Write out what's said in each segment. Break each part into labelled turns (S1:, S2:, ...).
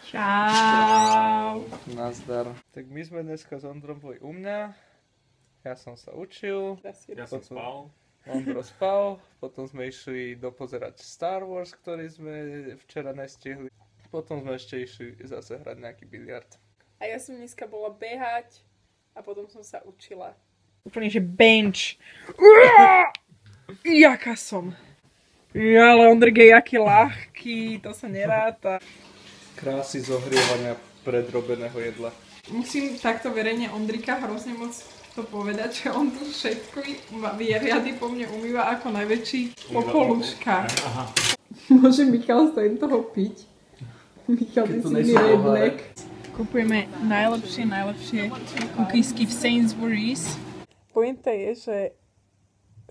S1: Čau.
S2: Nazdar. Tak my sme dneska s Ondrom boli u mňa. Ja som sa učil.
S3: Ja som spal.
S2: Ondro spal. Potom sme išli dopozerať Star Wars, ktorý sme včera nestihli. Potom sme ešte išli zase hrať nejaký biliard.
S1: A ja som dneska bola behať a potom som sa učila.
S4: Úplne, že bench. Jaká som. Ja, ale Ondrik je jaký ľahký, to sa neráta.
S2: Krásy zohrievania predrobeného jedla.
S4: Musím takto verejne Ondrika hrozne moc to povedať, že on tu všetko riady po mne umýva ako najväčší popoluška. Môže Michal z toho piť? Michal, ty si mi redneck. Kupujeme najlepšie kukísky v Sainsbury's.
S1: Pointa je, že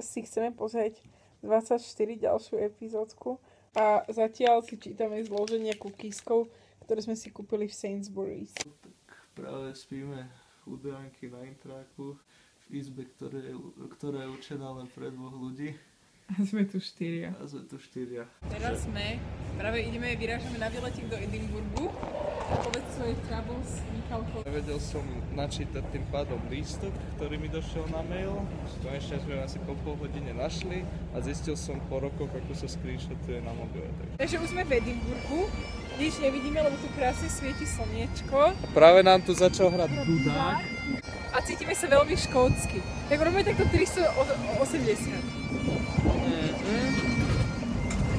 S1: si chceme pozrieť 24 ďalšiu epizódku a zatiaľ si čítame zloženie kukískov, ktoré sme si kúpili v Sainsbury's.
S2: Tak práve spíme chudánky na intráku v izbe, ktorá je určená len pre dvoch ľudí.
S4: A sme tu štyria.
S1: Teraz vyrážame na výletík do Edinburgu. Povedz svoje travels, Michalko.
S2: Nevedel som načítať tým pádom lístok, ktorý mi došiel na mail. Konečne sme asi po pol hodine našli a zistil som po rokoch, ako sa screenshotuje na mobile.
S1: Takže už sme v Edinburgu. Nič nevidíme, lebo tu krásne svieti slniečko.
S2: Práve nám tu začal hrať dudák.
S1: A cítime sa veľmi škótsky. Tak robíme takto 380.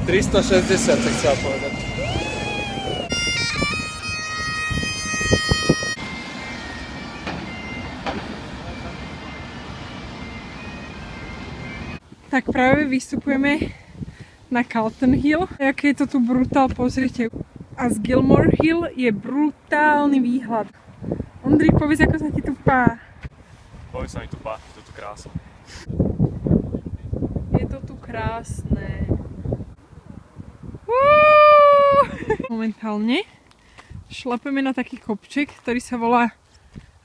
S2: 360 sa chcela povedať.
S4: Tak práve vystupujeme na Calton Hill. Aké je to tu brutál, pozrite. A z Gilmore Hill je brutálny výhľad. Ondrik, povedz, ako sa ti tu pá.
S3: Povedz sa mi tu pá, je to tu krásne.
S4: Je to tu krásne. Momentálne šlapeme na taký kopček, ktorý sa volá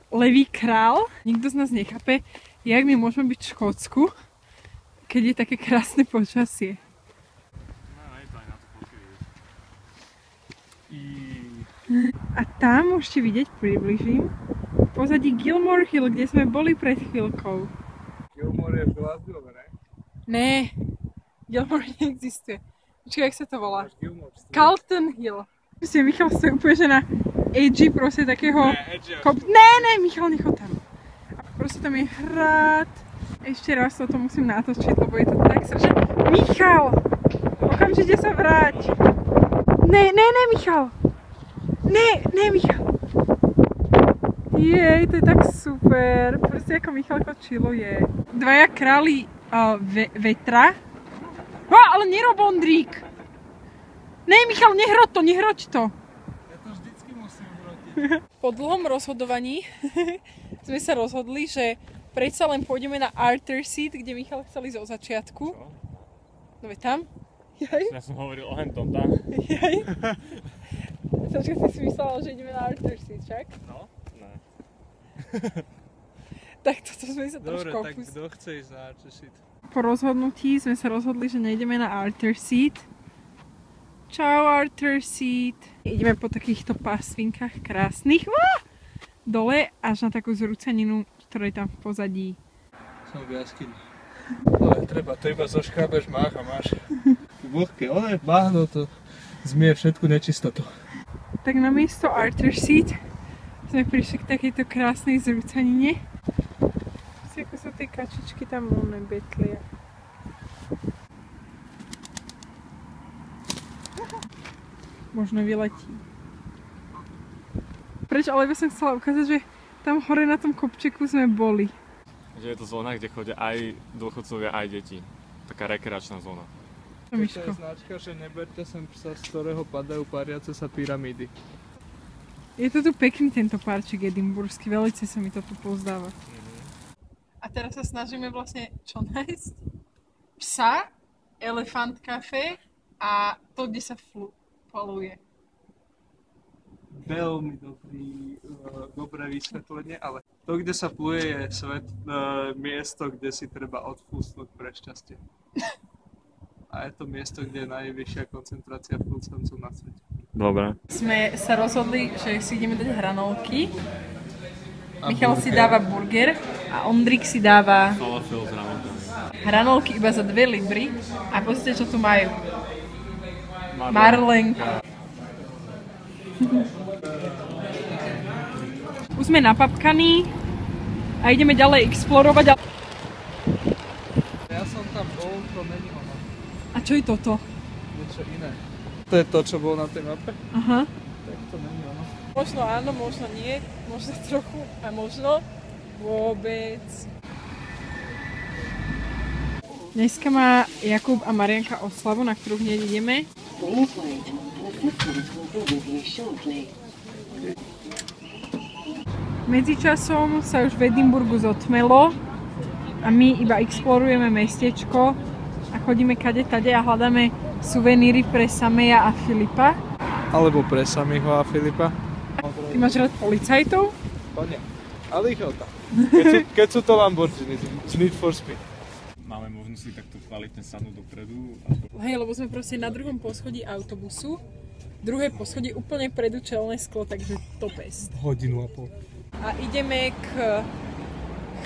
S4: Levý král. Nikto z nás nechápe, jak my môžeme byť v Škótsku, keď je také krásne počasie. A tam môžete vidieť, približím, v pozadí Gilmore Hill, kde sme boli pred chvíľkou.
S2: Gilmore je v Glasgow, ne?
S4: Né, Gilmore neexistuje. Počkaj, jak sa to volá? Calton Hill. Proste, Michal stojí úplne, že na edži proste takého... Ne, Michal, nechod tam. A proste tam je hrad. Ešte raz to musím natočiť, lebo je to tak strašné. Michal! Okamžite sa vráť! Ne, Michal! Ne, Michal! Jej, to je tak super. Proste ako Michalko chilluje. Dvaja králi vetra. Ale nerob, Ondrík! Ne, Michal, nehroď to!
S2: Ja to vždycky musím vrotiť.
S1: Po dlhom rozhodovaní sme sa rozhodli, že predsa len pôjdeme na Arthur Seat, kde Michal chcel ísť od začiatku.
S3: Čo?
S1: No veď tam? Jaj.
S3: Ja som hovoril o hentom tam.
S1: Jaj. Počkaj, si myslela, že ideme na Arthur Seat, však?
S3: No? Ne.
S1: Tak toto sme sa trošku
S2: Dobre, tak
S1: opustili.
S2: kto chce ísť na Arthur Seat?
S4: Po rozhodnutí sme sa rozhodli, že nejdeme na Arthur Seat. Čau, Arthur Seat. Ideme po takýchto pásvinkách krásnych. Dole až na takú zrúcaninu, ktorá je tam v pozadí.
S2: Som v jaskyni. Ale to iba zoškrábeš mách a máš. Vlhké, ale bahno to zmie všetku nečistotu.
S4: Tak namiesto Arthur Seat sme prišli k takejto krásnej zrúcanine. Ako sa tie kačičky tam betlia. Možno vyletí. Prečo? Ale by som chcela ukázať, že tam hore na tom kopčeku sme boli.
S3: Že je to zóna, kde chodia aj dôchodcovia, aj deti. Taká rekreačná zóna.
S2: To je značka, že neberte sem psa, z ktorého padajú pariace sa pyramídy.
S4: Je to tu pekný tento parček edimburský, veľmi sa mi to tu pozdáva. A teraz sa snažíme vlastne čo nájsť? Psa, elefant café a to, kde sa faluje.
S2: Veľmi dobré vysvetlenie, ale to, kde sa pluje, je miesto, kde si treba odfúsnuť pre šťastie. A je to miesto, kde je najvyššia koncentrácia plúcancov na svete.
S3: Dobre.
S4: Sme sa rozhodli, že si ideme dať hranolky. Michal si dáva burger a Ondrik si dáva
S3: Falafel s hranolkami.
S4: hranolky iba za 2 libry. A pozrite, čo tu majú. Marlenka. Už sme napapkaní a ideme ďalej explorovať.
S2: Ja som tam bol, to není ono.
S4: A čo je toto?
S2: Niečo iné. To je to, čo bolo na tej mape?
S4: Aha.
S2: Tak to není ono.
S1: Možno áno, možno nie, možno trochu a možno vôbec.
S4: Dneska má Jakub a Marianka oslavu, na ktorú hneď ideme. Medzičasom sa už v Edinburgu zotmelo a my iba explorujeme mestečko a chodíme kade tade a hľadáme suveníry pre Sameja a Filipa.
S2: Alebo pre Samiho a Filipa.
S4: Ty máš rád policajtov?
S2: To nie. Ale ich tam. Keď sú to Lamborghini z Need for Speed.
S3: Máme možnosť si takto kvalitne sadnúť dopredu.
S4: Hej, lebo sme proste na druhom poschodí autobusu. Druhé poschodí úplne predu čelné sklo, takže to pest.
S2: Hodinu a pol.
S1: A ideme k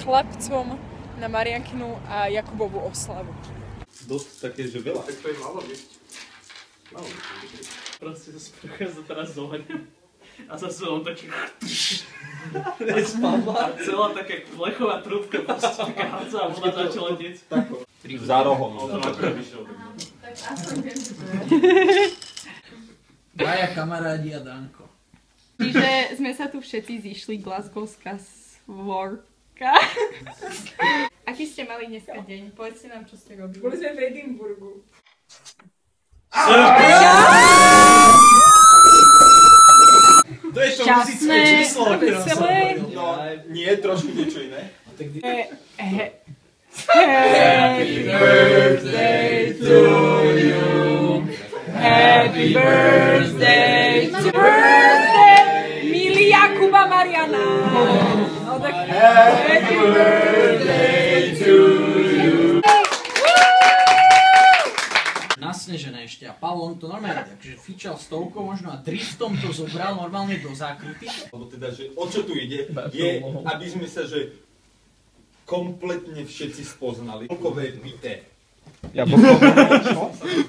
S1: chlapcom na Mariankinu a Jakubovú oslavu.
S5: Dosť také, že veľa.
S2: Tak to je malo byť.
S5: Proste sa prechádza teraz zohľadím. A zase on taký... Nespadla. A celá taká plechová trúbka, proste taká hadza a voda začala letieť. Za rohom.
S6: Dvaja kamarádi a Danko.
S4: Čiže sme sa tu všetci zišli Glasgowská svorka. Aký ste mali dneska deň? Povedzte nám, čo ste robili.
S1: Boli sme v Edinburgu.
S5: To je to muzické číslo, ktoré som hovoril. No, nie, trošku niečo iné.
S4: Happy birthday to you. Happy birthday to milí Jakuba Mariana. No tak happy birthday to you.
S6: Nasnežené ešte a Pavol on to normálne takže fičal stovkou možno a driftom to zobral normálne do zákruty.
S5: Lebo teda, že o čo tu ide, je, aby sme sa, že kompletne všetci spoznali. Bokové bité.
S2: Ja bokové čo?